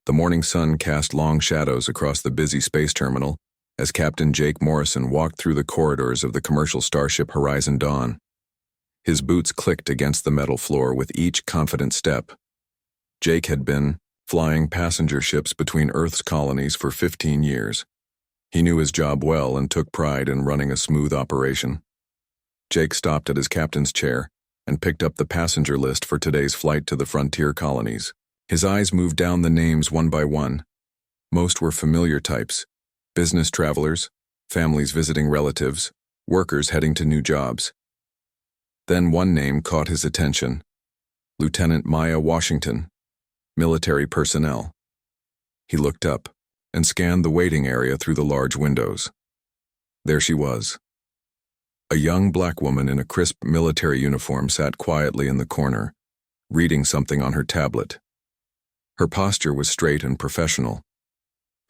The morning sun cast long shadows across the busy space terminal as Captain Jake Morrison walked through the corridors of the commercial starship Horizon Dawn. His boots clicked against the metal floor with each confident step. Jake had been flying passenger ships between Earth's colonies for 15 years. He knew his job well and took pride in running a smooth operation. Jake stopped at his captain's chair and picked up the passenger list for today's flight to the frontier colonies. His eyes moved down the names one by one. Most were familiar types: business travelers, families visiting relatives, workers heading to new jobs. Then one name caught his attention: Lieutenant Maya Washington, military personnel. He looked up and scanned the waiting area through the large windows. There she was. A young black woman in a crisp military uniform sat quietly in the corner, reading something on her tablet. Her posture was straight and professional.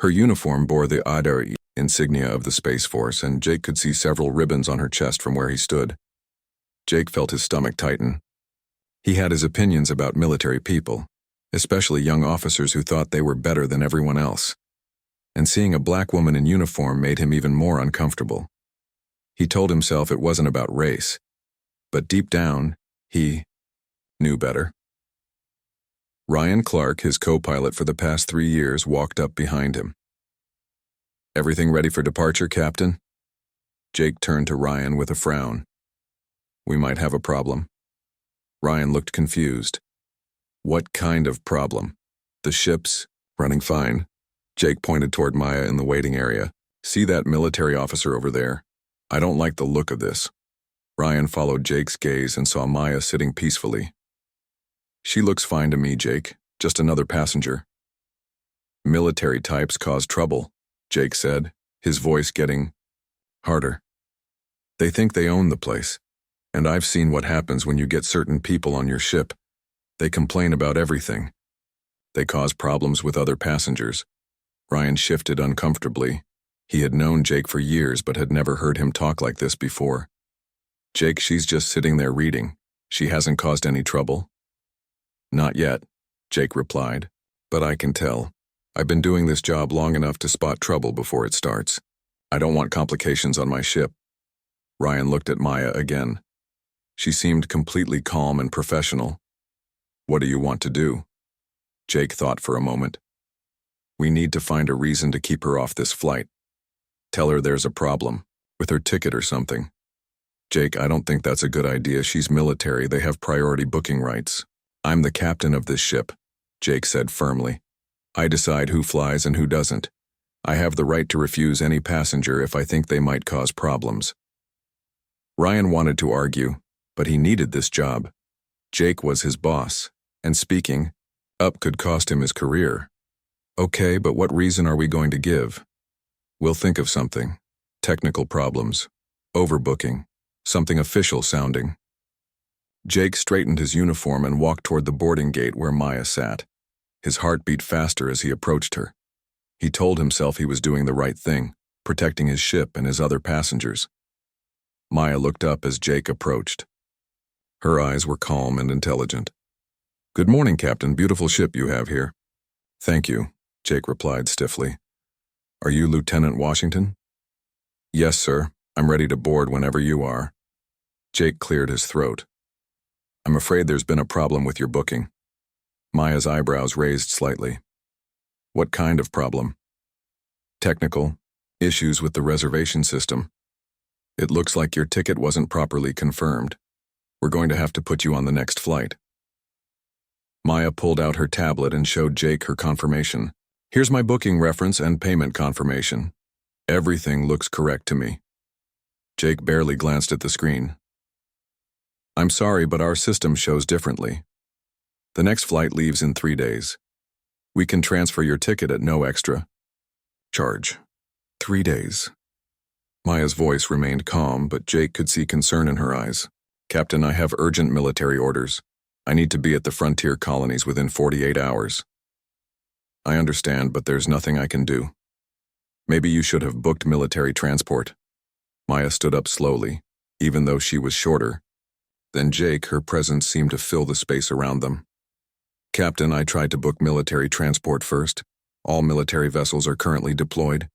Her uniform bore the ADR insignia of the Space Force, and Jake could see several ribbons on her chest from where he stood. Jake felt his stomach tighten. He had his opinions about military people, especially young officers who thought they were better than everyone else. And seeing a black woman in uniform made him even more uncomfortable. He told himself it wasn't about race, but deep down, he knew better. Ryan Clark, his co-pilot for the past 3 years, walked up behind him. "Everything ready for departure, Captain?" Jake turned to Ryan with a frown. "We might have a problem." Ryan looked confused. "What kind of problem?" "The ship's running fine." Jake pointed toward Maya in the waiting area. "See that military officer over there? I don't like the look of this." Ryan followed Jake's gaze and saw Maya sitting peacefully. "She looks fine to me, Jake. Just another passenger." "Military types cause trouble," Jake said, his voice getting harder. "They think they own the place, and I've seen what happens when you get certain people on your ship. They complain about everything. They cause problems with other passengers." Ryan shifted uncomfortably. He had known Jake for years but had never heard him talk like this before. "Jake, she's just sitting there reading. She hasn't caused any trouble." "Not yet," Jake replied, "but I can tell. I've been doing this job long enough to spot trouble before it starts. I don't want complications on my ship." Ryan looked at Maya again. She seemed completely calm and professional. "What do you want to do?" Jake thought for a moment. "We need to find a reason to keep her off this flight. Tell her there's a problem, with her ticket or something." "Jake, I don't think that's a good idea. She's military. They have priority booking rights." "I'm the captain of this ship," Jake said firmly. "I decide who flies and who doesn't. I have the right to refuse any passenger if I think they might cause problems." Ryan wanted to argue, but he needed this job. Jake was his boss, and speaking up could cost him his career. "Okay, but what reason are we going to give?" "We'll think of something. Technical problems. Overbooking. Something official sounding." Jake straightened his uniform and walked toward the boarding gate where Maya sat. His heart beat faster as he approached her. He told himself he was doing the right thing, protecting his ship and his other passengers. Maya looked up as Jake approached. Her eyes were calm and intelligent. "Good morning, Captain. Beautiful ship you have here." "Thank you," Jake replied stiffly. "Are you Lieutenant Washington?" "Yes, sir. I'm ready to board whenever you are." Jake cleared his throat. "I'm afraid there's been a problem with your booking." Maya's eyebrows raised slightly. "What kind of problem?" "Technical. Issues with the reservation system. It looks like your ticket wasn't properly confirmed. We're going to have to put you on the next flight." Maya pulled out her tablet and showed Jake her confirmation. "Here's my booking reference and payment confirmation. Everything looks correct to me." Jake barely glanced at the screen. "I'm sorry, but our system shows differently. The next flight leaves in 3 days. We can transfer your ticket at no extra charge." 3 days. Maya's voice remained calm, but Jake could see concern in her eyes. "Captain, I have urgent military orders. I need to be at the frontier colonies within 48 hours. "I understand, but there's nothing I can do. Maybe you should have booked military transport." Maya stood up slowly, even though she was shorter. Then Jake, her presence seemed to fill the space around them. Captain, I tried to book military transport first. All military vessels are currently deployed.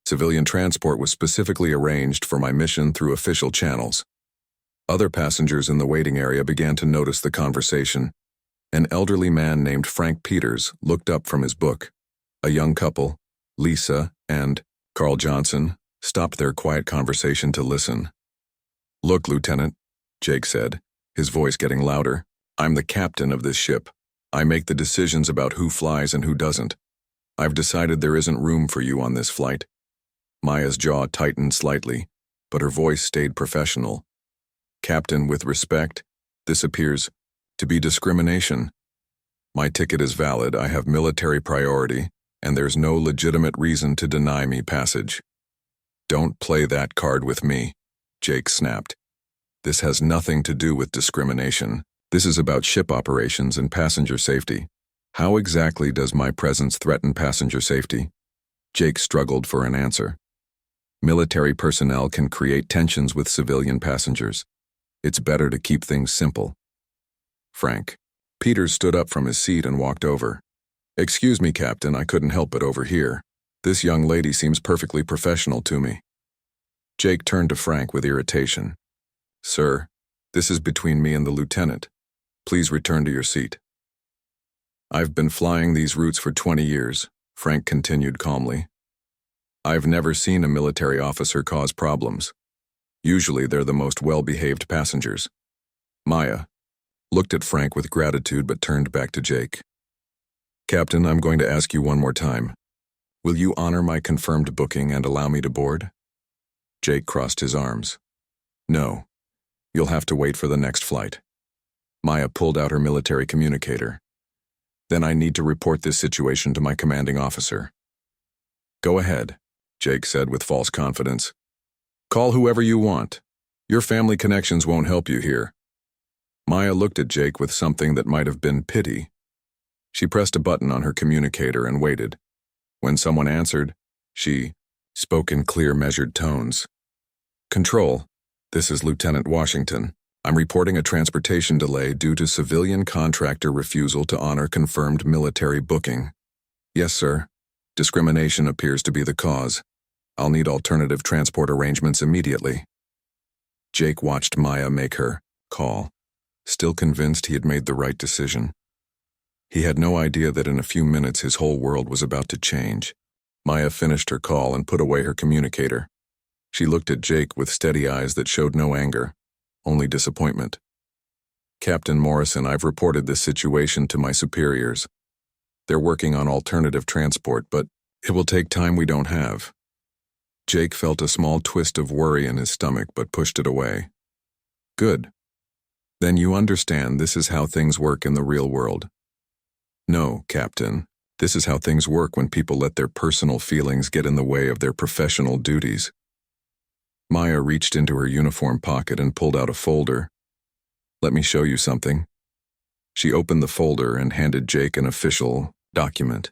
Civilian transport was specifically arranged for my mission through official channels. Other passengers in the waiting area began to notice the conversation. An elderly man named Frank Peters looked up from his book. A young couple, Lisa and Carl Johnson, stopped their quiet conversation to listen. "Look, Lieutenant," Jake said, his voice getting louder. "I'm the captain of this ship. I make the decisions about who flies and who doesn't. I've decided there isn't room for you on this flight." Maya's jaw tightened slightly, but her voice stayed professional. "Captain, with respect, this appears to be discrimination. My ticket is valid, I have military priority, and there's no legitimate reason to deny me passage." "Don't play that card with me," Jake snapped. "This has nothing to do with discrimination. This is about ship operations and passenger safety. How exactly does my presence threaten passenger safety?" Jake struggled for an answer. "Military personnel can create tensions with civilian passengers. It's better to keep things simple." "Frank." Peters stood up from his seat and walked over. "Excuse me, Captain, I couldn't help but overhear. This young lady seems perfectly professional to me." Jake turned to Frank with irritation. "Sir, this is between me and the lieutenant. Please return to your seat." "I've been flying these routes for 20 years, Frank continued calmly. "I've never seen a military officer cause problems. Usually they're the most well-behaved passengers." Maya looked at Frank with gratitude but turned back to Jake. "Captain, I'm going to ask you one more time. Will you honor my confirmed booking and allow me to board?" Jake crossed his arms. "No. You'll have to wait for the next flight." Maya pulled out her military communicator. "Then I need to report this situation to my commanding officer." "Go ahead," Jake said with false confidence. "Call whoever you want. Your family connections won't help you here." Maya looked at Jake with something that might have been pity. She pressed a button on her communicator and waited. When someone answered, she spoke in clear, measured tones. "Control, this is Lieutenant Washington. I'm reporting a transportation delay due to civilian contractor refusal to honor confirmed military booking." "Yes, sir. Discrimination appears to be the cause. I'll need alternative transport arrangements immediately." Jake watched Maya make her call, still convinced he had made the right decision. He had no idea that in a few minutes his whole world was about to change. Maya finished her call and put away her communicator. She looked at Jake with steady eyes that showed no anger, only disappointment. "Captain Morrison, I've reported this situation to my superiors. They're working on alternative transport, but it will take time we don't have." Jake felt a small twist of worry in his stomach but pushed it away. "Good. Then you understand this is how things work in the real world." "No, Captain. This is how things work when people let their personal feelings get in the way of their professional duties." Maya reached into her uniform pocket and pulled out a folder. "Let me show you something." She opened the folder and handed Jake an official document.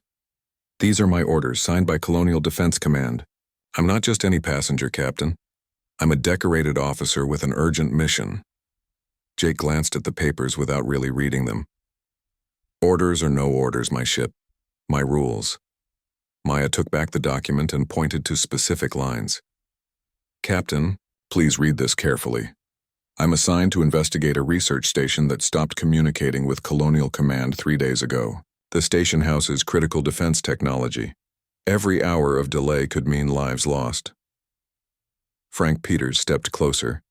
"These are my orders signed by Colonial Defense Command. I'm not just any passenger, Captain. I'm a decorated officer with an urgent mission." Jake glanced at the papers without really reading them. "Orders or no orders, my ship. My rules." Maya took back the document and pointed to specific lines. "Captain, please read this carefully. I'm assigned to investigate a research station that stopped communicating with Colonial Command 3 days ago. The station houses critical defense technology. Every hour of delay could mean lives lost." Frank Peters stepped closer,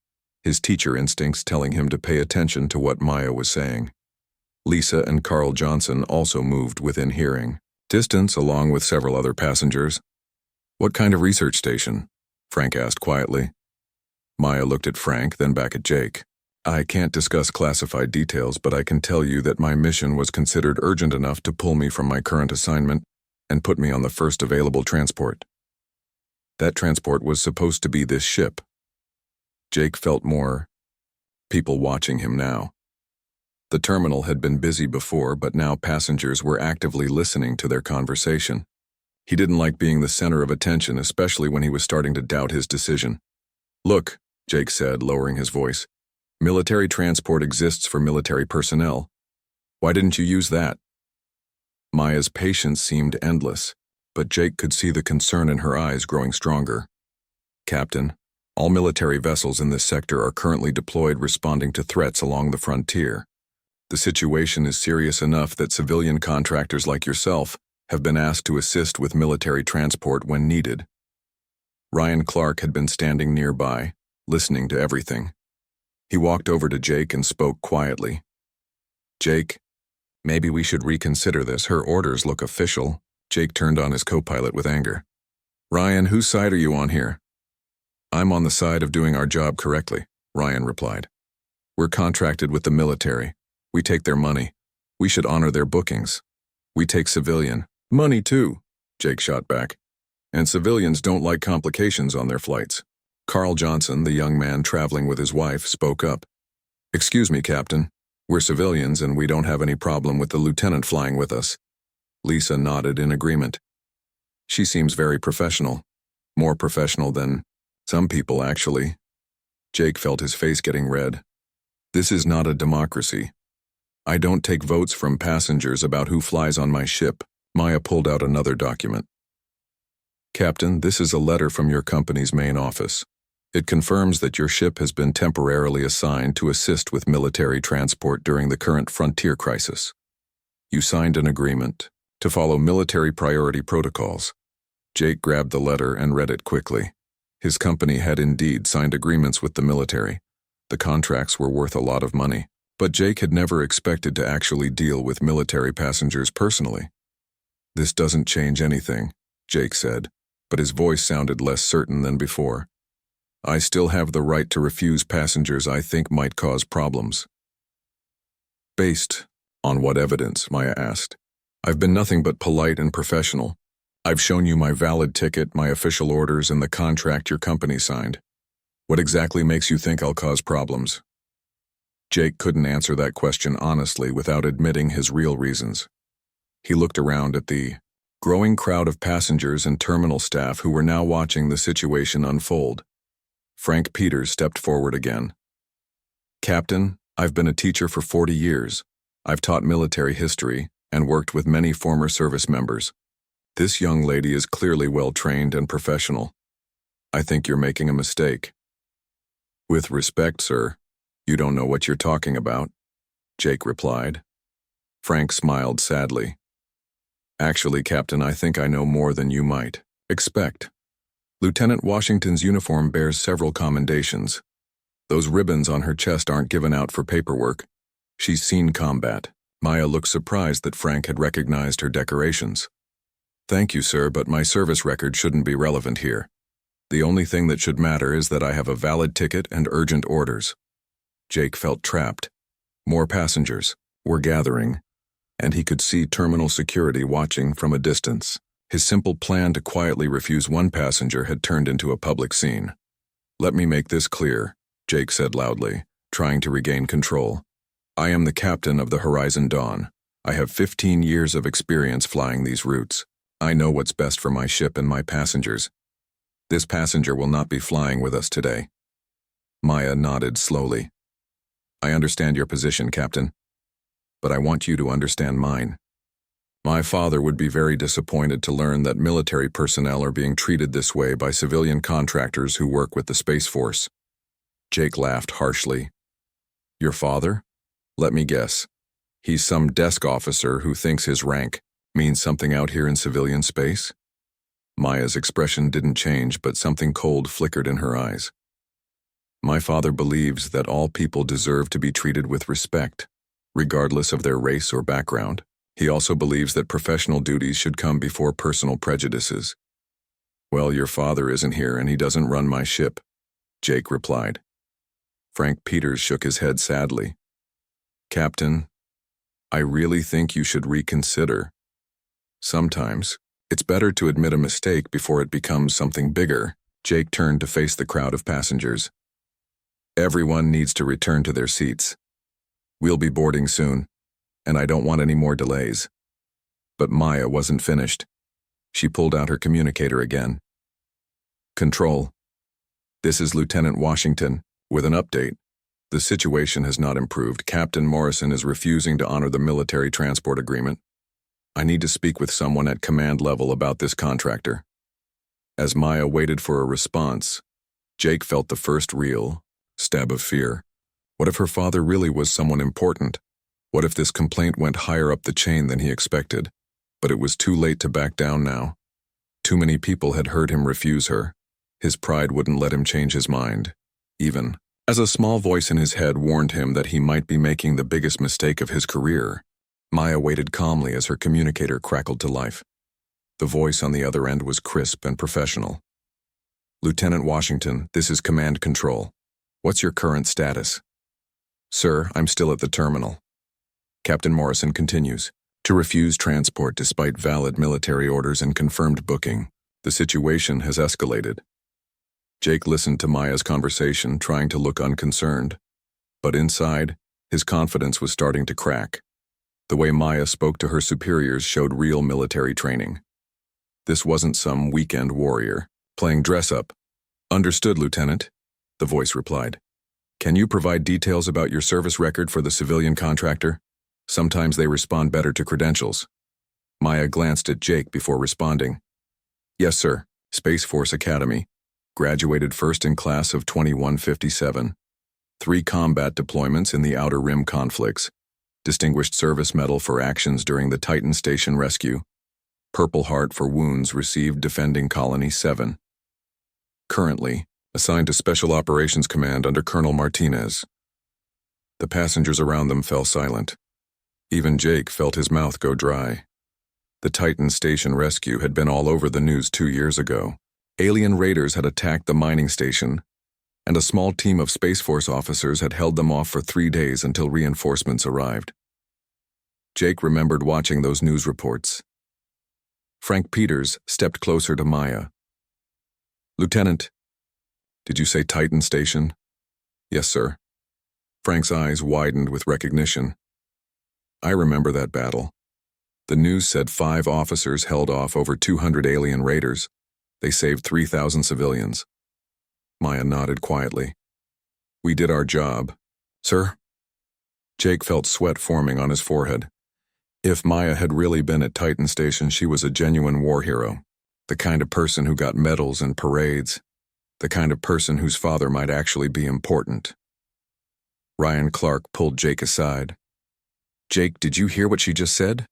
his teacher instincts telling him to pay attention to what Maya was saying. Lisa and Carl Johnson also moved within hearing distance along with several other passengers. "What kind of research station?" Frank asked quietly. Maya looked at Frank, then back at Jake. "I can't discuss classified details, but I can tell you that my mission was considered urgent enough to pull me from my current assignment and put me on the first available transport. That transport was supposed to be this ship." Jake felt more people watching him now. The terminal had been busy before, but now passengers were actively listening to their conversation. He didn't like being the center of attention, especially when he was starting to doubt his decision. "Look," Jake said, lowering his voice. "Military transport exists for military personnel. Why didn't you use that? Maya's patience seemed endless, but Jake could see the concern in her eyes growing stronger. Captain, all military vessels in this sector are currently deployed responding to threats along the frontier. The situation is serious enough that civilian contractors like yourself have been asked to assist with military transport when needed. Ryan Clark had been standing nearby, listening to everything. He walked over to Jake and spoke quietly. Jake, maybe we should reconsider this. Her orders look official. Jake turned on his co-pilot with anger. Ryan, whose side are you on here? I'm on the side of doing our job correctly, Ryan replied. We're contracted with the military. We take their money. We should honor their bookings. We take civilian money too, Jake shot back. And civilians don't like complications on their flights. Carl Johnson, the young man traveling with his wife, spoke up. Excuse me, Captain. We're civilians and we don't have any problem with the lieutenant flying with us. Lisa nodded in agreement. She seems very professional. More professional than some people, actually. Jake felt his face getting red. This is not a democracy. I don't take votes from passengers about who flies on my ship. Maya pulled out another document. Captain, this is a letter from your company's main office. It confirms that your ship has been temporarily assigned to assist with military transport during the current frontier crisis. You signed an agreement to follow military priority protocols. Jake grabbed the letter and read it quickly. His company had indeed signed agreements with the military. The contracts were worth a lot of money, but Jake had never expected to actually deal with military passengers personally. This doesn't change anything, Jake said, but his voice sounded less certain than before. I still have the right to refuse passengers I think might cause problems. Based on what evidence, Maya asked. I've been nothing but polite and professional. I've shown you my valid ticket, my official orders, and the contract your company signed. What exactly makes you think I'll cause problems? Jake couldn't answer that question honestly without admitting his real reasons. He looked around at the growing crowd of passengers and terminal staff who were now watching the situation unfold. Frank Peters stepped forward again. Captain, I've been a teacher for 40 years. I've taught military history and worked with many former service members. This young lady is clearly well-trained and professional. I think you're making a mistake. With respect, sir, you don't know what you're talking about, Jake replied. Frank smiled sadly. Actually, Captain, I think I know more than you might expect. Lieutenant Washington's uniform bears several commendations. Those ribbons on her chest aren't given out for paperwork. She's seen combat. Maya looked surprised that Frank had recognized her decorations. Thank you, sir, but my service record shouldn't be relevant here. The only thing that should matter is that I have a valid ticket and urgent orders. Jake felt trapped. More passengers were gathering, and he could see terminal security watching from a distance. His simple plan to quietly refuse one passenger had turned into a public scene. Let me make this clear, Jake said loudly, trying to regain control. I am the captain of the Horizon Dawn. I have 15 years of experience flying these routes. I know what's best for my ship and my passengers. This passenger will not be flying with us today. Maya nodded slowly. I understand your position, Captain, but I want you to understand mine. My father would be very disappointed to learn that military personnel are being treated this way by civilian contractors who work with the Space Force. Jake laughed harshly. Your father? Let me guess. He's some desk officer who thinks his rank means something out here in civilian space? Maya's expression didn't change, but something cold flickered in her eyes. My father believes that all people deserve to be treated with respect, regardless of their race or background. He also believes that professional duties should come before personal prejudices. Well, your father isn't here and he doesn't run my ship, Jake replied. Frank Peters shook his head sadly. Captain, I really think you should reconsider. Sometimes, it's better to admit a mistake before it becomes something bigger. Jake turned to face the crowd of passengers. Everyone needs to return to their seats. We'll be boarding soon, and I don't want any more delays. But Maya wasn't finished. She pulled out her communicator again. Control. This is Lieutenant Washington, with an update. The situation has not improved. Captain Morrison is refusing to honor the military transport agreement. I need to speak with someone at command level about this contractor. As Maya waited for a response, Jake felt the first real stab of fear. What if her father really was someone important? What if this complaint went higher up the chain than he expected? But it was too late to back down now. Too many people had heard him refuse her. His pride wouldn't let him change his mind, even as a small voice in his head warned him that he might be making the biggest mistake of his career. Maya waited calmly as her communicator crackled to life. The voice on the other end was crisp and professional. Lieutenant Washington, this is Command Control. What's your current status? Sir, I'm still at the terminal. Captain Morrison continues. To refuse transport despite valid military orders and confirmed booking. The situation has escalated. Jake listened to Maya's conversation, trying to look unconcerned. But inside, his confidence was starting to crack. The way Maya spoke to her superiors showed real military training. This wasn't some weekend warrior playing dress-up. Understood, Lieutenant, the voice replied. Can you provide details about your service record for the civilian contractor? Sometimes they respond better to credentials. Maya glanced at Jake before responding. Yes, sir. Space Force Academy. Graduated first in class of 2157. 3 combat deployments in the Outer Rim conflicts. Distinguished Service Medal for actions during the Titan Station rescue. Purple Heart for wounds received defending Colony 7. Currently, assigned to Special Operations Command under Colonel Martinez. The passengers around them fell silent. Even Jake felt his mouth go dry. The Titan Station rescue had been all over the news 2 years ago. Alien raiders had attacked the mining station, and a small team of Space Force officers had held them off for 3 days until reinforcements arrived. Jake remembered watching those news reports. Frank Peters stepped closer to Maya. Lieutenant, did you say Titan Station? Yes, sir. Frank's eyes widened with recognition. I remember that battle. The news said 5 officers held off over 200 alien raiders. They saved 3,000 civilians. Maya nodded quietly. We did our job. Sir? Jake felt sweat forming on his forehead. If Maya had really been at Titan Station, she was a genuine war hero. The kind of person who got medals and parades. The kind of person whose father might actually be important. Ryan Clark pulled Jake aside. Jake, did you hear what she just said?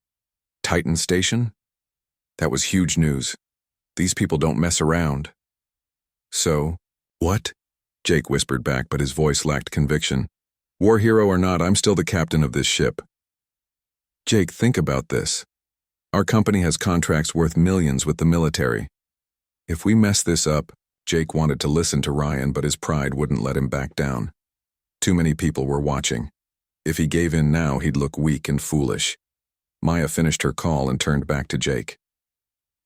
Titan Station? That was huge news. These people don't mess around. So, what? Jake whispered back, but his voice lacked conviction. War hero or not, I'm still the captain of this ship. Jake, think about this. Our company has contracts worth millions with the military. If we mess this up, Jake wanted to listen to Ryan, but his pride wouldn't let him back down. Too many people were watching. If he gave in now, he'd look weak and foolish. Maya finished her call and turned back to Jake.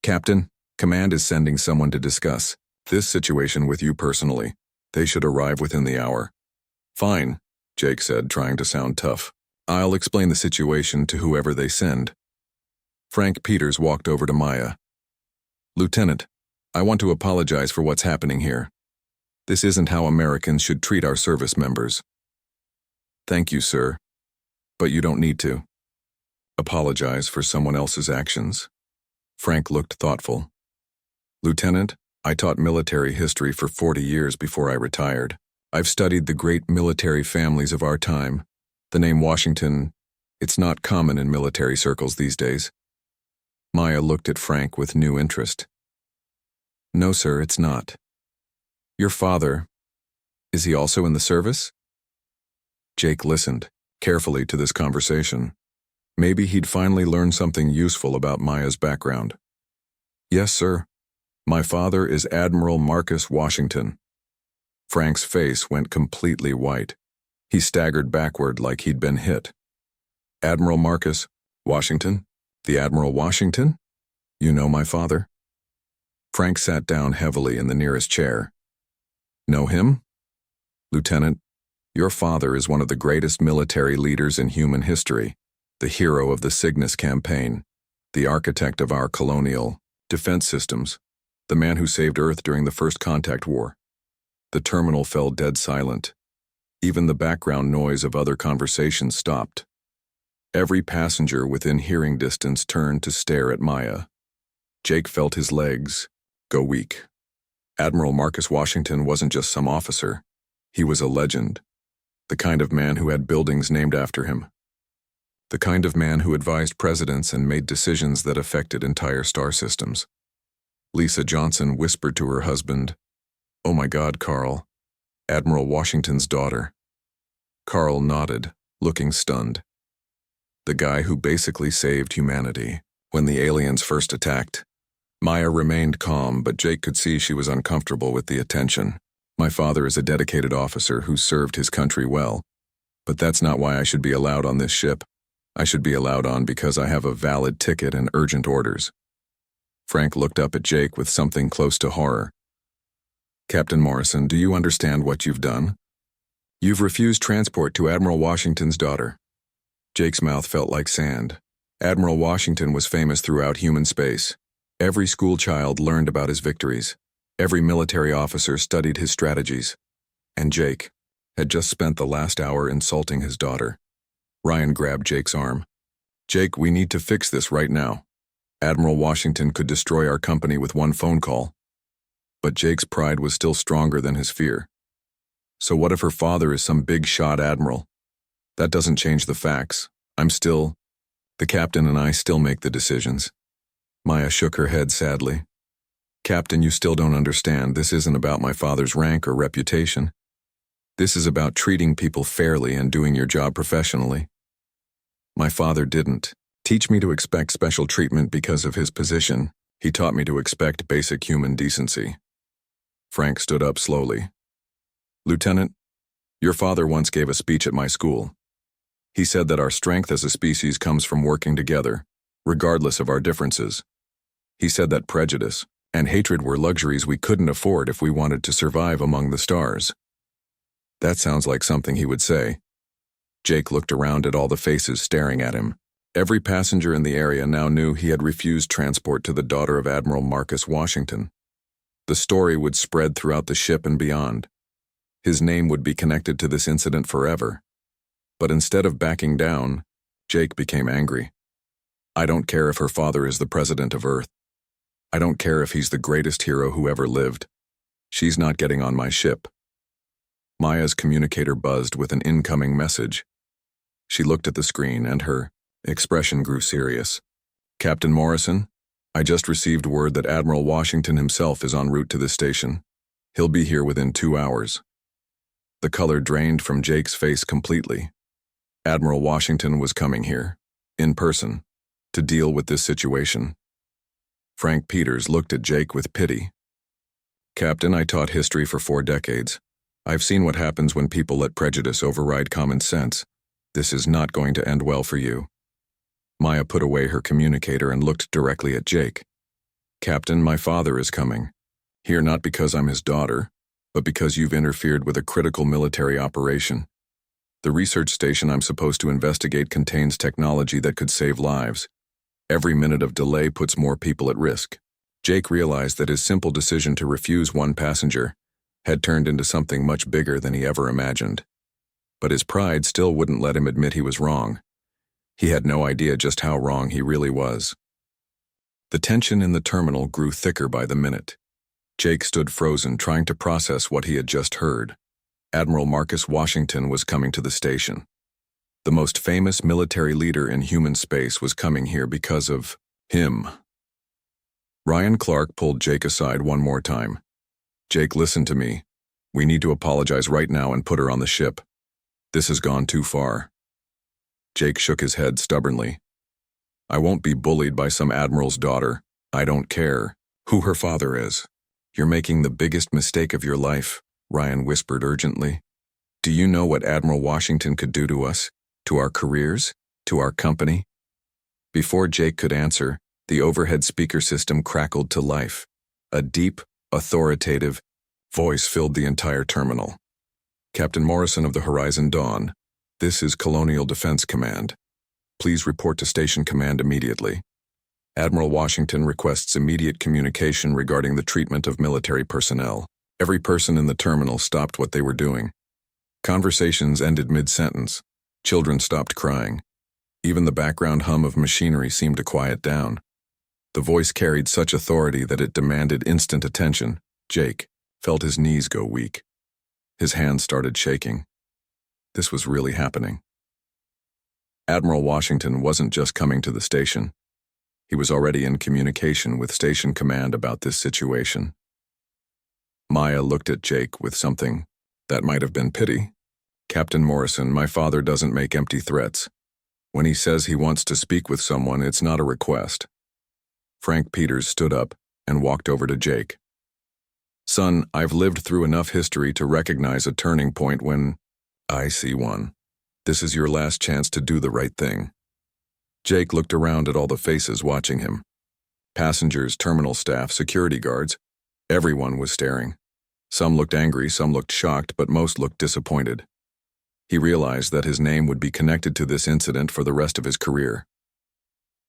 Captain, Command is sending someone to discuss this situation with you personally. They should arrive within the hour. Fine, Jake said, trying to sound tough. I'll explain the situation to whoever they send. Frank Peters walked over to Maya. Lieutenant, I want to apologize for what's happening here. This isn't how Americans should treat our service members. Thank you, sir. But you don't need to. Apologize for someone else's actions. Frank looked thoughtful. Lieutenant, I taught military history for 40 years before I retired. I've studied the great military families of our time. The name Washington, it's not common in military circles these days. Maya looked at Frank with new interest. No, sir, it's not. Your father, is he also in the service? Jake listened carefully to this conversation. Maybe he'd finally learn something useful about Maya's background. Yes, sir. My father is Admiral Marcus Washington. Frank's face went completely white. He staggered backward like he'd been hit. Admiral Marcus Washington? The Admiral Washington? You know my father? Frank sat down heavily in the nearest chair. Know him? Lieutenant, your father is one of the greatest military leaders in human history, the hero of the Cygnus campaign, the architect of our colonial defense systems, the man who saved Earth during the First Contact War. The terminal fell dead silent. Even the background noise of other conversations stopped. Every passenger within hearing distance turned to stare at Maya. Jake felt his legs go weak. Admiral Marcus Washington wasn't just some officer. He was a legend. The kind of man who had buildings named after him. The kind of man who advised presidents and made decisions that affected entire star systems. Lisa Johnson whispered to her husband, "Oh my God, Carl. Admiral Washington's daughter." Carl nodded, looking stunned. The guy who basically saved humanity when the aliens first attacked. Maya remained calm, but Jake could see she was uncomfortable with the attention. My father is a dedicated officer who served his country well, but that's not why I should be allowed on this ship. I should be allowed on because I have a valid ticket and urgent orders. Frank looked up at Jake with something close to horror. "Captain Morrison, do you understand what you've done? You've refused transport to Admiral Washington's daughter." Jake's mouth felt like sand. Admiral Washington was famous throughout human space. Every school child learned about his victories. Every military officer studied his strategies. And Jake had just spent the last hour insulting his daughter. Ryan grabbed Jake's arm. "Jake, we need to fix this right now. Admiral Washington could destroy our company with one phone call." But Jake's pride was still stronger than his fear. "So what if her father is some big shot admiral? That doesn't change the facts. The captain and I still make the decisions." Maya shook her head sadly. "Captain, you still don't understand. This isn't about my father's rank or reputation. This is about treating people fairly and doing your job professionally. My father didn't teach me to expect special treatment because of his position. He taught me to expect basic human decency." Frank stood up slowly. "Lieutenant, your father once gave a speech at my school. He said that our strength as a species comes from working together, regardless of our differences. He said that prejudice and hatred were luxuries we couldn't afford if we wanted to survive among the stars." That sounds like something he would say. Jake looked around at all the faces staring at him. Every passenger in the area now knew he had refused transport to the daughter of Admiral Marcus Washington. The story would spread throughout the ship and beyond. His name would be connected to this incident forever. But instead of backing down, Jake became angry. "I don't care if her father is the president of Earth. I don't care if he's the greatest hero who ever lived. She's not getting on my ship." Maya's communicator buzzed with an incoming message. She looked at the screen and her expression grew serious. "Captain Morrison, I just received word that Admiral Washington himself is en route to this station. He'll be here within 2 hours." The color drained from Jake's face completely. Admiral Washington was coming here, in person, to deal with this situation. Frank Peters looked at Jake with pity. "Captain, I taught history for 4 decades. I've seen what happens when people let prejudice override common sense. This is not going to end well for you." Maya put away her communicator and looked directly at Jake. "Captain, my father is coming. Here not because I'm his daughter, but because you've interfered with a critical military operation. The research station I'm supposed to investigate contains technology that could save lives. Every minute of delay puts more people at risk." Jake realized that his simple decision to refuse one passenger had turned into something much bigger than he ever imagined. But his pride still wouldn't let him admit he was wrong. He had no idea just how wrong he really was. The tension in the terminal grew thicker by the minute. Jake stood frozen, trying to process what he had just heard. Admiral Marcus Washington was coming to the station. The most famous military leader in human space was coming here because of him. Ryan Clark pulled Jake aside one more time. "Jake, listen to me. We need to apologize right now and put her on the ship. This has gone too far." Jake shook his head stubbornly. "I won't be bullied by some admiral's daughter. I don't care who her father is." "You're making the biggest mistake of your life," Ryan whispered urgently. "Do you know what Admiral Washington could do to us, to our careers, to our company?" Before Jake could answer, the overhead speaker system crackled to life. A deep, authoritative voice filled the entire terminal. "Captain Morrison of the Horizon Dawn, this is Colonial Defense Command. Please report to Station Command immediately. Admiral Washington requests immediate communication regarding the treatment of military personnel." Every person in the terminal stopped what they were doing. Conversations ended mid-sentence. Children stopped crying. Even the background hum of machinery seemed to quiet down. The voice carried such authority that it demanded instant attention. Jake felt his knees go weak. His hands started shaking. This was really happening. Admiral Washington wasn't just coming to the station. He was already in communication with Station Command about this situation. Maya looked at Jake with something that might have been pity. "Captain Morrison, my father doesn't make empty threats. When he says he wants to speak with someone, it's not a request." Frank Peters stood up and walked over to Jake. "Son, I've lived through enough history to recognize a turning point when I see one. This is your last chance to do the right thing." Jake looked around at all the faces watching him. Passengers, terminal staff, security guards. Everyone was staring. Some looked angry, some looked shocked, but most looked disappointed. He realized that his name would be connected to this incident for the rest of his career.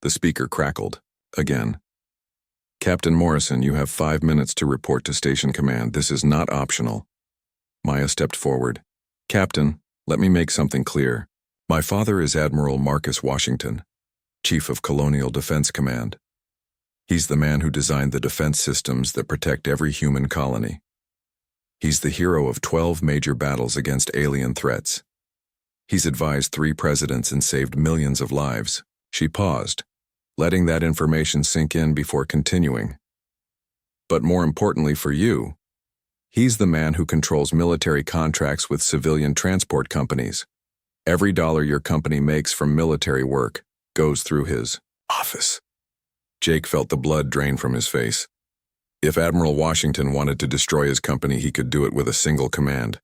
The speaker crackled. Again. "Captain Morrison, you have 5 minutes to report to Station Command. This is not optional." Maya stepped forward. "Captain, let me make something clear. My father is Admiral Marcus Washington, Chief of Colonial Defense Command. He's the man who designed the defense systems that protect every human colony. He's the hero of 12 major battles against alien threats. He's advised 3 presidents and saved millions of lives." She paused, letting that information sink in before continuing. "But more importantly for you, he's the man who controls military contracts with civilian transport companies. Every dollar your company makes from military work goes through his office." Jake felt the blood drain from his face. If Admiral Washington wanted to destroy his company, he could do it with a single command.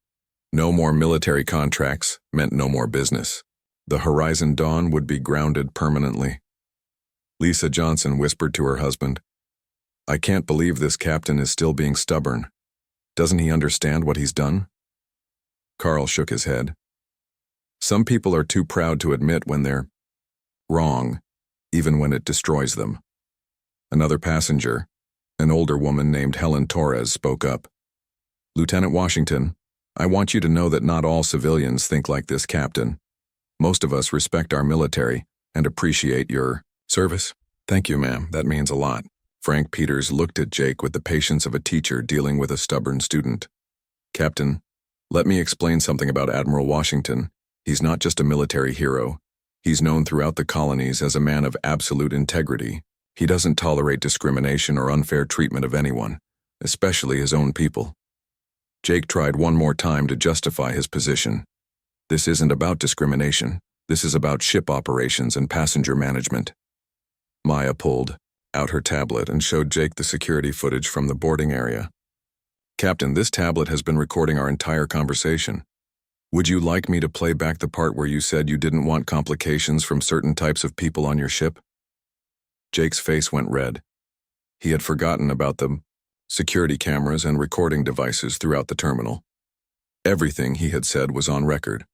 No more military contracts meant no more business. The Horizon Dawn would be grounded permanently. Lisa Johnson whispered to her husband, "I can't believe this captain is still being stubborn. Doesn't he understand what he's done?" Carl shook his head. "Some people are too proud to admit when they're wrong, even when it destroys them." Another passenger, an older woman named Helen Torres, spoke up. "Lieutenant Washington, I want you to know that not all civilians think like this captain. Most of us respect our military and appreciate your service." "Thank you, ma'am. That means a lot." Frank Peters looked at Jake with the patience of a teacher dealing with a stubborn student. "Captain, let me explain something about Admiral Washington. He's not just a military hero. He's known throughout the colonies as a man of absolute integrity. He doesn't tolerate discrimination or unfair treatment of anyone, especially his own people." Jake tried one more time to justify his position. "This isn't about discrimination. This is about ship operations and passenger management." Maya pulled out her tablet and showed Jake the security footage from the boarding area. "Captain, this tablet has been recording our entire conversation. Would you like me to play back the part where you said you didn't want complications from certain types of people on your ship?" Jake's face went red. He had forgotten about the security cameras and recording devices throughout the terminal. Everything he had said was on record.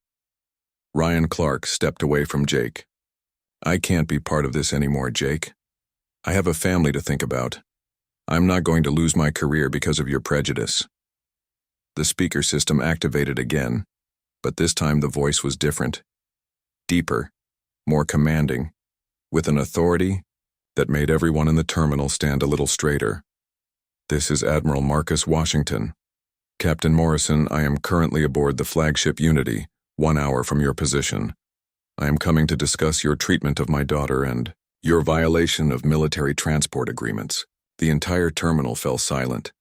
Ryan Clark stepped away from Jake. "I can't be part of this anymore, Jake. I have a family to think about. I'm not going to lose my career because of your prejudice." The speaker system activated again, but this time the voice was different. Deeper, more commanding, with an authority that made everyone in the terminal stand a little straighter. "This is Admiral Marcus Washington. Captain Morrison, I am currently aboard the flagship Unity, 1 hour from your position. I am coming to discuss your treatment of my daughter and your violation of military transport agreements." The entire terminal fell silent.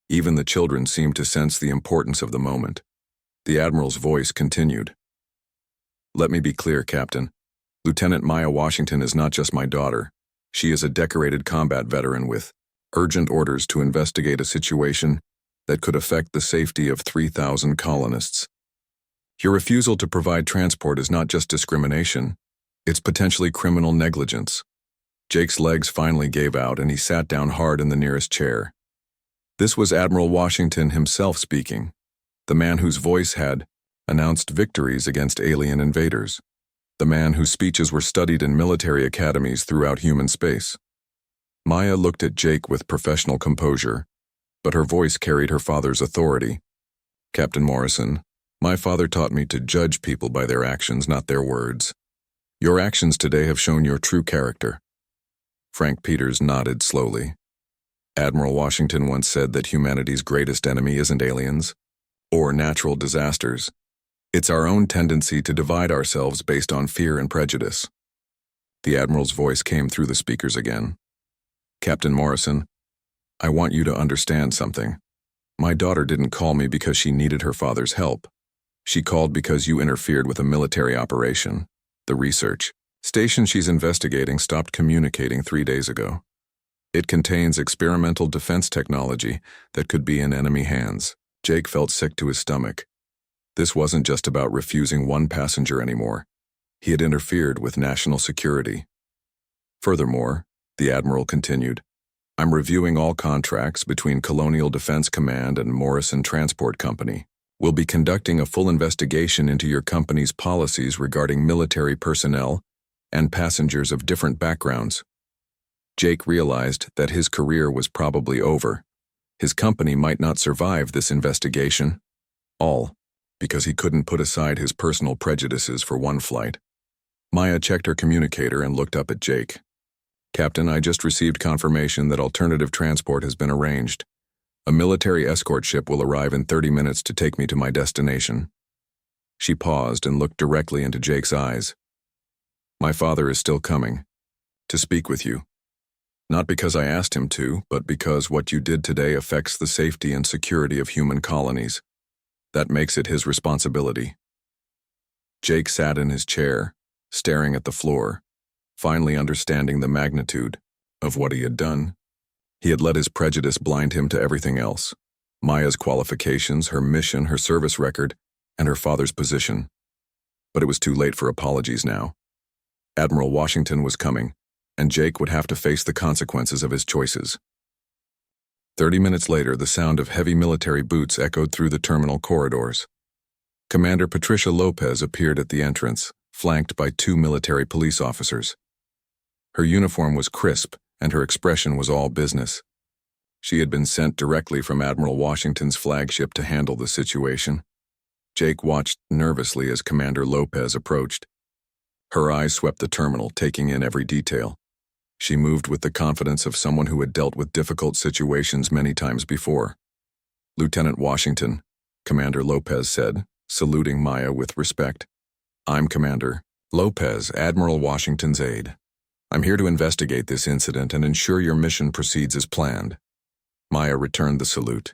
Even the children seemed to sense the importance of the moment. The Admiral's voice continued. "Let me be clear, Captain. Lieutenant Maya Washington is not just my daughter. She is a decorated combat veteran with urgent orders to investigate a situation that could affect the safety of 3,000 colonists. Your refusal to provide transport is not just discrimination, it's potentially criminal negligence." Jake's legs finally gave out and he sat down hard in the nearest chair. This was Admiral Washington himself speaking, the man whose voice had announced victories against alien invaders, the man whose speeches were studied in military academies throughout human space. Maya looked at Jake with professional composure, but her voice carried her father's authority. "Captain Morrison, my father taught me to judge people by their actions, not their words. Your actions today have shown your true character. Frank Peters nodded slowly. Admiral Washington once said that humanity's greatest enemy isn't aliens or natural disasters. It's our own tendency to divide ourselves based on fear and prejudice. The Admiral's voice came through the speakers again. Captain Morrison, I want you to understand something. My daughter didn't call me because she needed her father's help. She called because you interfered with a military operation. The research station she's investigating stopped communicating 3 days ago. It contains experimental defense technology that could be in enemy hands. Jake felt sick to his stomach. This wasn't just about refusing one passenger anymore. He had interfered with national security. Furthermore, the Admiral continued, I'm reviewing all contracts between Colonial Defense Command and Morrison Transport Company. We'll be conducting a full investigation into your company's policies regarding military personnel and passengers of different backgrounds. Jake realized that his career was probably over. His company might not survive this investigation. All because he couldn't put aside his personal prejudices for one flight. Maya checked her communicator and looked up at Jake. Captain, I just received confirmation that alternative transport has been arranged. A military escort ship will arrive in 30 minutes to take me to my destination. She paused and looked directly into Jake's eyes. My father is still coming to speak with you. Not because I asked him to, but because what you did today affects the safety and security of human colonies. That makes it his responsibility. Jake sat in his chair, staring at the floor, finally understanding the magnitude of what he had done. He had let his prejudice blind him to everything else. Maya's qualifications, her mission, her service record, and her father's position. But it was too late for apologies now. Admiral Washington was coming, and Jake would have to face the consequences of his choices. 30 minutes later, the sound of heavy military boots echoed through the terminal corridors. Commander Patricia Lopez appeared at the entrance, flanked by 2 military police officers. Her uniform was crisp, and her expression was all business. She had been sent directly from Admiral Washington's flagship to handle the situation. Jake watched nervously as Commander Lopez approached. Her eyes swept the terminal, taking in every detail. She moved with the confidence of someone who had dealt with difficult situations many times before. Lieutenant Washington, Commander Lopez said, saluting Maya with respect. I'm Commander Lopez, Admiral Washington's aide. I'm here to investigate this incident and ensure your mission proceeds as planned. Maya returned the salute.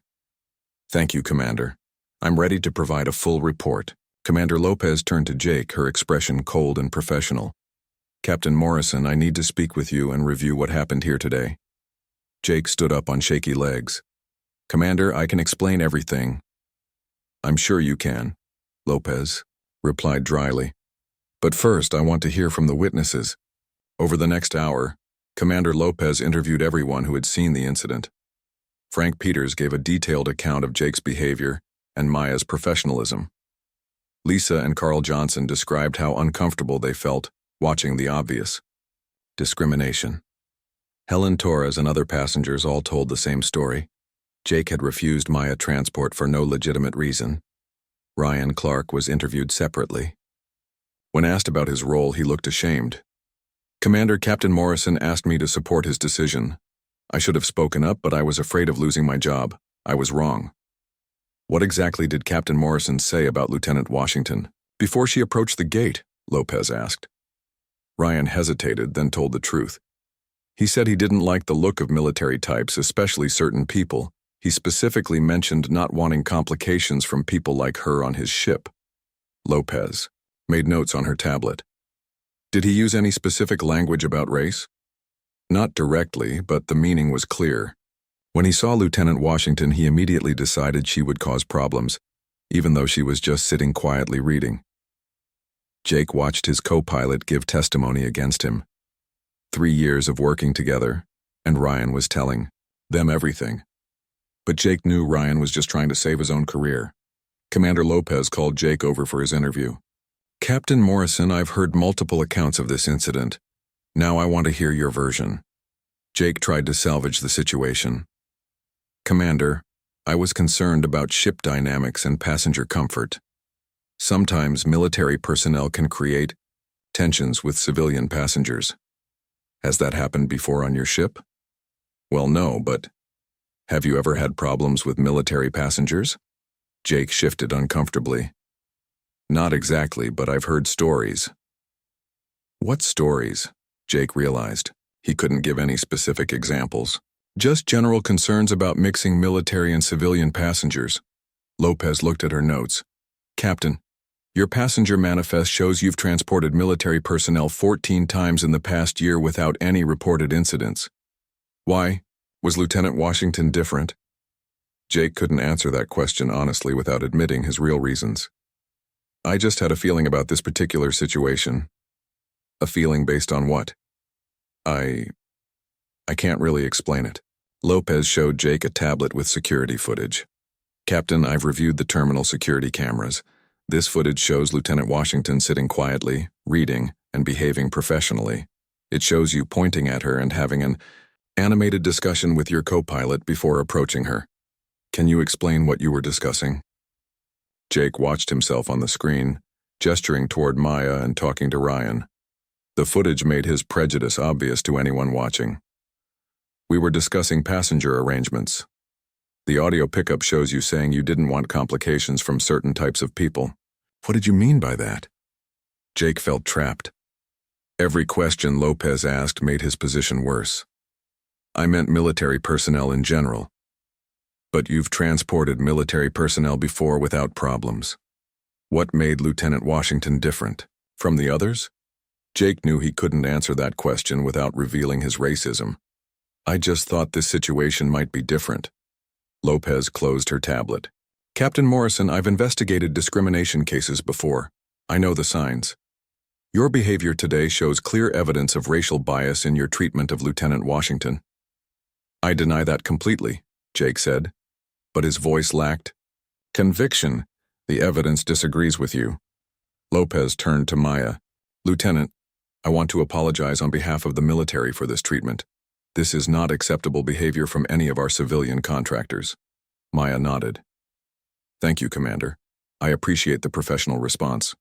Thank you, Commander. I'm ready to provide a full report. Commander Lopez turned to Jake, her expression cold and professional. Captain Morrison, I need to speak with you and review what happened here today. Jake stood up on shaky legs. Commander, I can explain everything. I'm sure you can, Lopez replied dryly. But first, I want to hear from the witnesses. Over the next hour, Commander Lopez interviewed everyone who had seen the incident. Frank Peters gave a detailed account of Jake's behavior and Maya's professionalism. Lisa and Carl Johnson described how uncomfortable they felt watching the obvious discrimination. Helen Torres and other passengers all told the same story. Jake had refused Maya transport for no legitimate reason. Ryan Clark was interviewed separately. When asked about his role, he looked ashamed. Commander Captain Morrison asked me to support his decision. I should have spoken up, but I was afraid of losing my job. I was wrong. What exactly did Captain Morrison say about Lieutenant Washington? Before she approached the gate, Lopez asked. Ryan hesitated, then told the truth. He said he didn't like the look of military types, especially certain people. He specifically mentioned not wanting complications from people like her on his ship. Lopez made notes on her tablet. Did he use any specific language about race? Not directly, but the meaning was clear. When he saw Lieutenant Washington, he immediately decided she would cause problems, even though she was just sitting quietly reading. Jake watched his co-pilot give testimony against him. 3 years of working together, and Ryan was telling them everything. But Jake knew Ryan was just trying to save his own career. Commander Lopez called Jake over for his interview. Captain Morrison, I've heard multiple accounts of this incident. Now I want to hear your version. Jake tried to salvage the situation. Commander, I was concerned about ship dynamics and passenger comfort. Sometimes military personnel can create Tensions with civilian passengers. Has that happened before on your ship? Well, no, but have you ever had problems with military passengers? Jake shifted uncomfortably. Not exactly, but I've heard stories. What stories? Jake realized. He couldn't give any specific examples. Just general concerns about mixing military and civilian passengers. Lopez looked at her notes. Captain, your passenger manifest shows you've transported military personnel 14 times in the past year without any reported incidents. Why? Was Lieutenant Washington different? Jake couldn't answer that question honestly without admitting his real reasons. I just had a feeling about this particular situation. A feeling based on what? I can't really explain it. Lopez showed Jake a tablet with security footage. Captain, I've reviewed the terminal security cameras. This footage shows Lieutenant Washington sitting quietly, reading, and behaving professionally. It shows you pointing at her and having an animated discussion with your co-pilot before approaching her. Can you explain what you were discussing? Jake watched himself on the screen, gesturing toward Maya and talking to Ryan. The footage made his prejudice obvious to anyone watching. We were discussing passenger arrangements. The audio pickup shows you saying you didn't want complications from certain types of people. What did you mean by that? Jake felt trapped. Every question Lopez asked made his position worse. I meant military personnel in general. But you've transported military personnel before without problems. What made Lieutenant Washington different from the others? Jake knew he couldn't answer that question without revealing his racism. I just thought this situation might be different. Lopez closed her tablet. Captain Morrison, I've investigated discrimination cases before. I know the signs. Your behavior today shows clear evidence of racial bias in your treatment of Lieutenant Washington. I deny that completely, Jake said, but his voice lacked conviction. The evidence disagrees with you. Lopez turned to Maya. Lieutenant, I want to apologize on behalf of the military for this treatment. This is not acceptable behavior from any of our civilian contractors. Maya nodded. Thank you, Commander. I appreciate the professional response.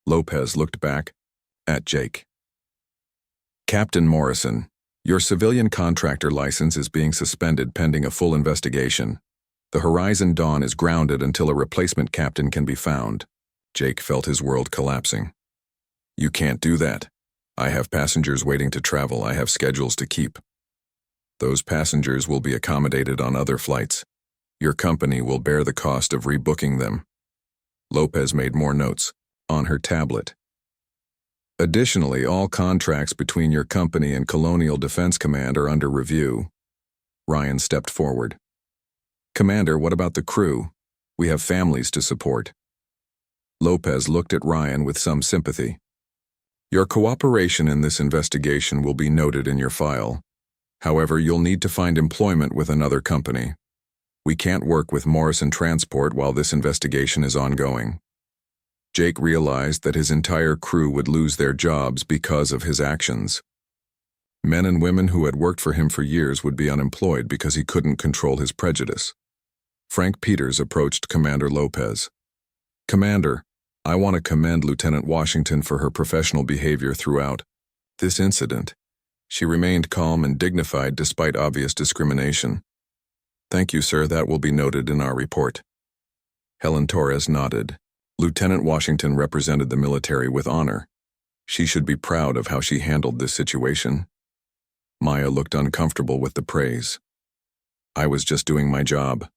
Lopez looked back at Jake. Captain Morrison, your civilian contractor license is being suspended pending a full investigation. The Horizon Dawn is grounded until a replacement captain can be found. Jake felt his world collapsing. You can't do that. I have passengers waiting to travel. I have schedules to keep. Those passengers will be accommodated on other flights. Your company will bear the cost of rebooking them. Lopez made more notes on her tablet. Additionally, all contracts between your company and Colonial Defense Command are under review. Ryan stepped forward. Commander, what about the crew? We have families to support. Lopez looked at Ryan with some sympathy. Your cooperation in this investigation will be noted in your file. However, you'll need to find employment with another company. We can't work with Morrison Transport while this investigation is ongoing. Jake realized that his entire crew would lose their jobs because of his actions. Men and women who had worked for him for years would be unemployed because he couldn't control his prejudice. Frank Peters approached Commander Lopez. Commander, I want to commend Lieutenant Washington for her professional behavior throughout this incident. She remained calm and dignified despite obvious discrimination. Thank you, sir. That will be noted in our report. Helen Torres nodded. Lieutenant Washington represented the military with honor. She should be proud of how she handled this situation. Maya looked uncomfortable with the praise. I was just doing my job.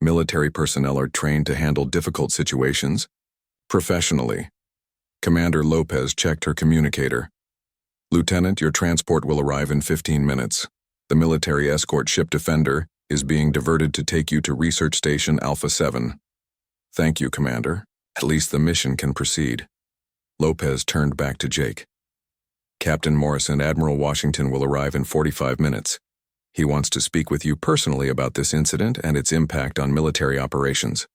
Military personnel are trained to handle difficult situations professionally. Commander Lopez checked her communicator. Lieutenant, your transport will arrive in 15 minutes. The military escort ship Defender is being diverted to take you to Research Station Alpha 7. Thank you, Commander. At least the mission can proceed. Lopez turned back to Jake. Captain Morrison, Admiral Washington will arrive in 45 minutes. He wants to speak with you personally about this incident and its impact on military operations.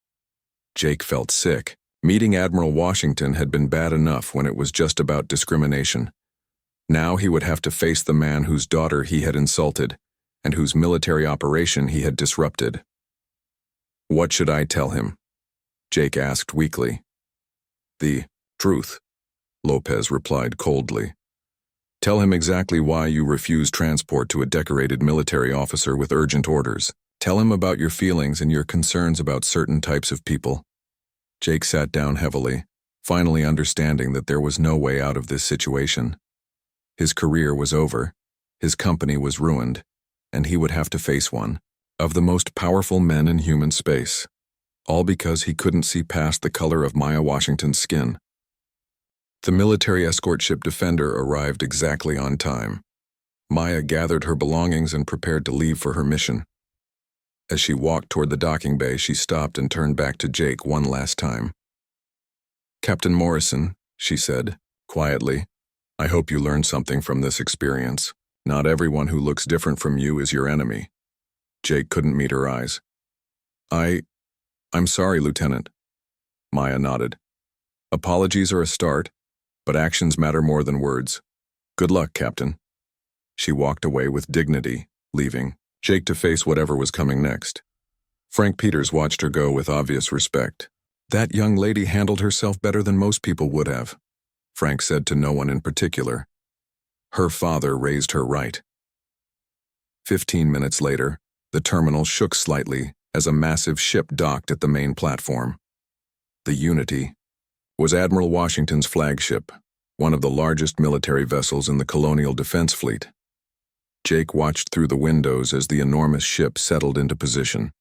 Jake felt sick. Meeting Admiral Washington had been bad enough when it was just about discrimination. Now he would have to face the man whose daughter he had insulted and whose military operation he had disrupted. What should I tell him? Jake asked weakly. The truth. Lopez replied coldly. Tell him exactly why you refused transport to a decorated military officer with urgent orders. Tell him about your feelings and your concerns about certain types of people. Jake sat down heavily, finally understanding that there was no way out of this situation. His career was over, his company was ruined, and he would have to face one of the most powerful men in human space, all because he couldn't see past the color of Maya Washington's skin. The military escort ship Defender arrived exactly on time. Maya gathered her belongings and prepared to leave for her mission. As she walked toward the docking bay, she stopped and turned back to Jake one last time. Captain Morrison, she said, quietly, I hope you learned something from this experience. Not everyone who looks different from you is your enemy. Jake couldn't meet her eyes. I'm sorry, Lieutenant. Maya nodded. Apologies are a start, but actions matter more than words. Good luck, Captain. She walked away with dignity, leaving Jake to face whatever was coming next. Frank Peters watched her go with obvious respect. That young lady handled herself better than most people would have, Frank said to no one in particular. Her father raised her right. 15 minutes later, the terminal shook slightly as a massive ship docked at the main platform. The Unity was Admiral Washington's flagship, one of the largest military vessels in the colonial defense fleet. Jake watched through the windows as the enormous ship settled into position.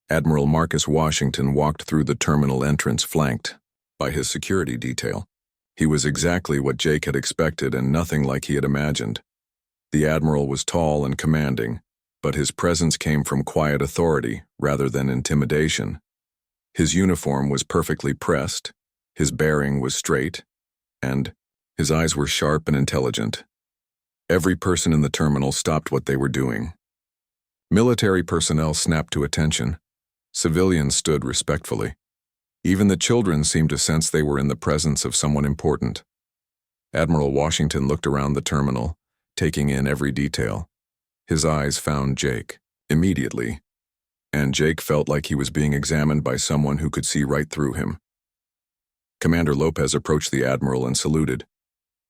Admiral Marcus Washington walked through the terminal entrance flanked by his security detail. He was exactly what Jake had expected and nothing like he had imagined. The Admiral was tall and commanding, but his presence came from quiet authority rather than intimidation. His uniform was perfectly pressed, his bearing was straight, and his eyes were sharp and intelligent. Every person in the terminal stopped what they were doing. Military personnel snapped to attention. Civilians stood respectfully. Even the children seemed to sense they were in the presence of someone important. Admiral Washington looked around the terminal, taking in every detail. His eyes found Jake, immediately, and Jake felt like he was being examined by someone who could see right through him. Commander Lopez approached the Admiral and saluted.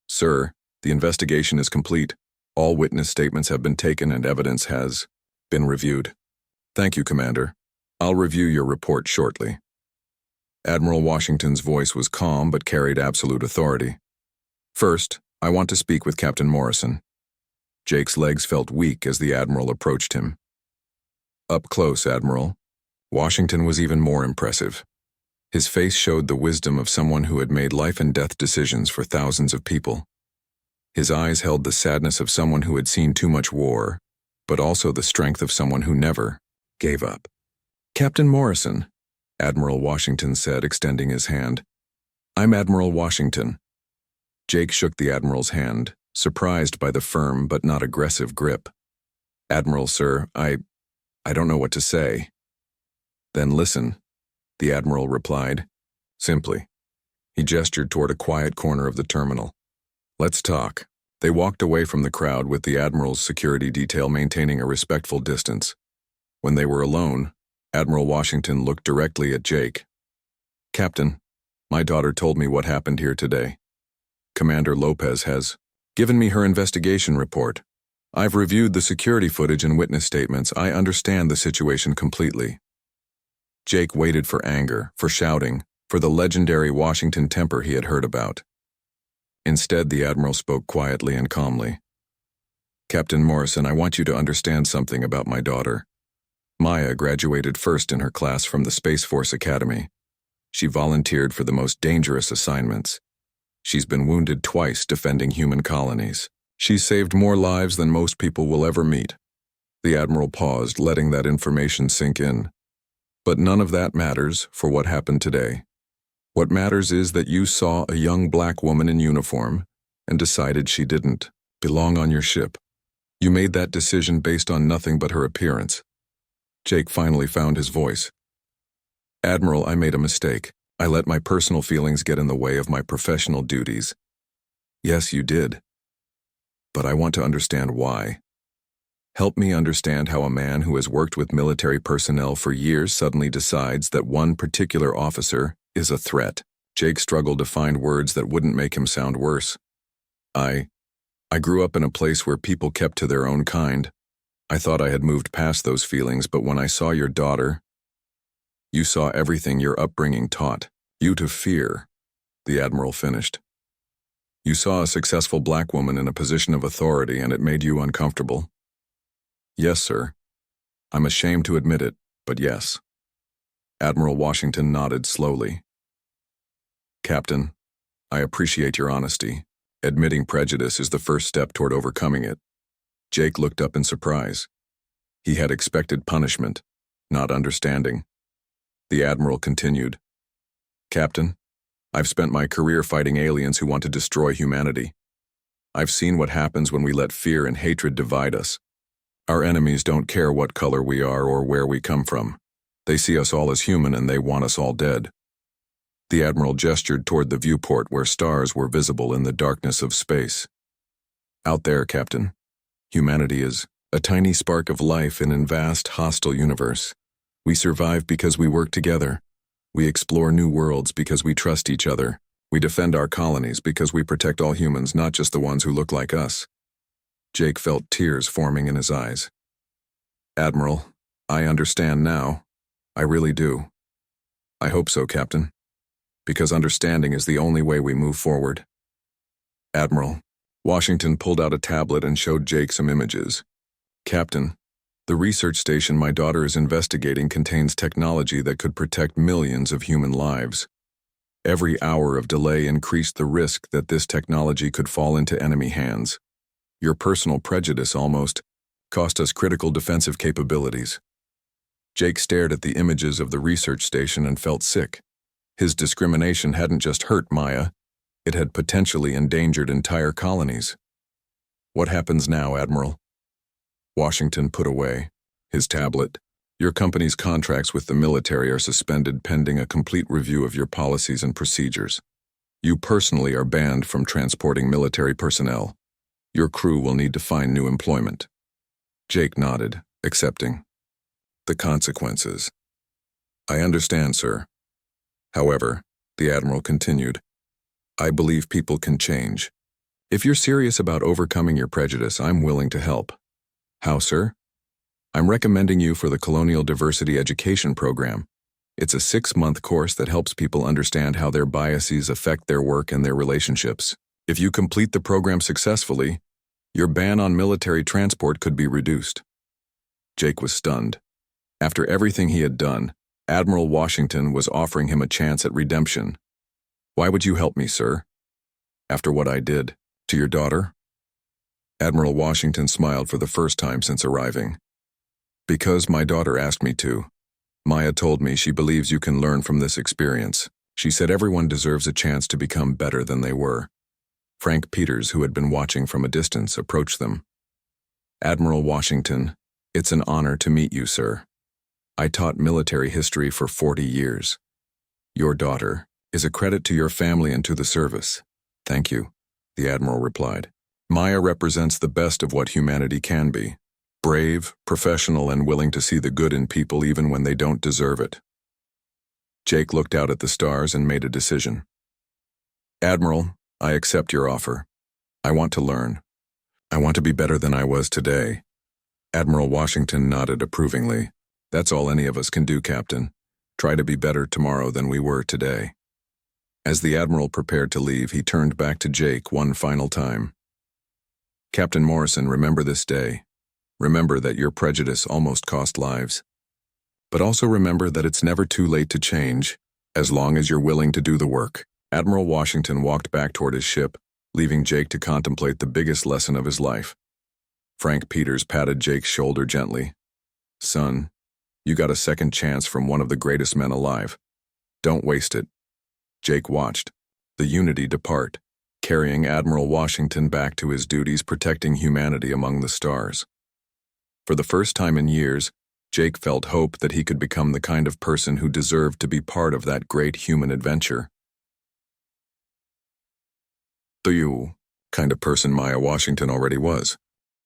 Sir, the investigation is complete. All witness statements have been taken and evidence has been reviewed. Thank you, Commander. I'll review your report shortly. Admiral Washington's voice was calm but carried absolute authority. First, I want to speak with Captain Morrison. Jake's legs felt weak as the Admiral approached him. Up close, Admiral. Washington was even more impressive. His face showed the wisdom of someone who had made life-and-death decisions for thousands of people. His eyes held the sadness of someone who had seen too much war, but also the strength of someone who never gave up. Captain Morrison, Admiral Washington said, extending his hand. I'm Admiral Washington. Jake shook the Admiral's hand, surprised by the firm but not aggressive grip. Admiral, sir, I don't know what to say. Then listen, the Admiral replied, simply. He gestured toward a quiet corner of the terminal. Let's talk. They walked away from the crowd with the Admiral's security detail maintaining a respectful distance. When they were alone, Admiral Washington looked directly at Jake. Captain, my daughter told me what happened here today. Commander Lopez has given me her investigation report. I've reviewed the security footage and witness statements. I understand the situation completely. Jake waited for anger, for shouting, for the legendary Washington temper he had heard about. Instead, the Admiral spoke quietly and calmly. Captain Morrison, I want you to understand something about my daughter. Maya graduated first in her class from the Space Force Academy. She volunteered for the most dangerous assignments. She's been wounded twice defending human colonies. She's saved more lives than most people will ever meet. The Admiral paused, letting that information sink in. But none of that matters for what happened today. What matters is that you saw a young black woman in uniform and decided she didn't belong on your ship. You made that decision based on nothing but her appearance. Jake finally found his voice. Admiral, I made a mistake. I let my personal feelings get in the way of my professional duties. Yes, you did. But I want to understand why. Help me understand how a man who has worked with military personnel for years suddenly decides that one particular officer is a threat. Jake struggled to find words that wouldn't make him sound worse. I grew up in a place where people kept to their own kind. I thought I had moved past those feelings, but when I saw your daughter, you saw everything your upbringing taught you to fear, the Admiral finished. You saw a successful black woman in a position of authority and it made you uncomfortable. Yes, sir. I'm ashamed to admit it, but yes. Admiral Washington nodded slowly. Captain, I appreciate your honesty. Admitting prejudice is the first step toward overcoming it. Jake looked up in surprise. He had expected punishment, not understanding. The Admiral continued. Captain, I've spent my career fighting aliens who want to destroy humanity. I've seen what happens when we let fear and hatred divide us. Our enemies don't care what color we are or where we come from. They see us all as human and they want us all dead. The Admiral gestured toward the viewport where stars were visible in the darkness of space. Out there, Captain, humanity is a tiny spark of life in a vast, hostile universe. We survive because we work together. We explore new worlds because we trust each other. We defend our colonies because we protect all humans, not just the ones who look like us. Jake felt tears forming in his eyes. Admiral, I understand now. I really do. I hope so, Captain. Because understanding is the only way we move forward. Admiral, Washington pulled out a tablet and showed Jake some images. Captain, the research station my daughter is investigating contains technology that could protect millions of human lives. Every hour of delay increased the risk that this technology could fall into enemy hands. Your personal prejudice almost cost us critical defensive capabilities. Jake stared at the images of the research station and felt sick. His discrimination hadn't just hurt Maya, it had potentially endangered entire colonies. What happens now, Admiral? Washington put away his tablet. Your company's contracts with the military are suspended pending a complete review of your policies and procedures. You personally are banned from transporting military personnel. Your crew will need to find new employment. Jake nodded, accepting the consequences. I understand, sir. However, the Admiral continued, I believe people can change. If you're serious about overcoming your prejudice, I'm willing to help. How, sir? I'm recommending you for the Colonial Diversity Education Program. It's a 6-month course that helps people understand how their biases affect their work and their relationships. If you complete the program successfully, your ban on military transport could be reduced. Jake was stunned. After everything he had done, Admiral Washington was offering him a chance at redemption. Why would you help me, sir? After what I did to your daughter? Admiral Washington smiled for the first time since arriving. Because my daughter asked me to. Maya told me she believes you can learn from this experience. She said everyone deserves a chance to become better than they were. Frank Peters, who had been watching from a distance, approached them. Admiral Washington, it's an honor to meet you, sir. I taught military history for 40 years. Your daughter is a credit to your family and to the service. Thank you, the Admiral replied. Maya represents the best of what humanity can be. Brave, professional, and willing to see the good in people even when they don't deserve it. Jake looked out at the stars and made a decision. Admiral, I accept your offer. I want to learn. I want to be better than I was today. Admiral Washington nodded approvingly. That's all any of us can do, Captain. Try to be better tomorrow than we were today. As the Admiral prepared to leave, he turned back to Jake one final time. Captain Morrison, remember this day. Remember that your prejudice almost cost lives. But also remember that it's never too late to change, as long as you're willing to do the work. Admiral Washington walked back toward his ship, leaving Jake to contemplate the biggest lesson of his life. Frank Peters patted Jake's shoulder gently. Son, you got a second chance from one of the greatest men alive. Don't waste it. Jake watched the Unity depart, carrying Admiral Washington back to his duties protecting humanity among the stars. For the first time in years, Jake felt hope that he could become the kind of person who deserved to be part of that great human adventure. The kind of person Maya Washington already was.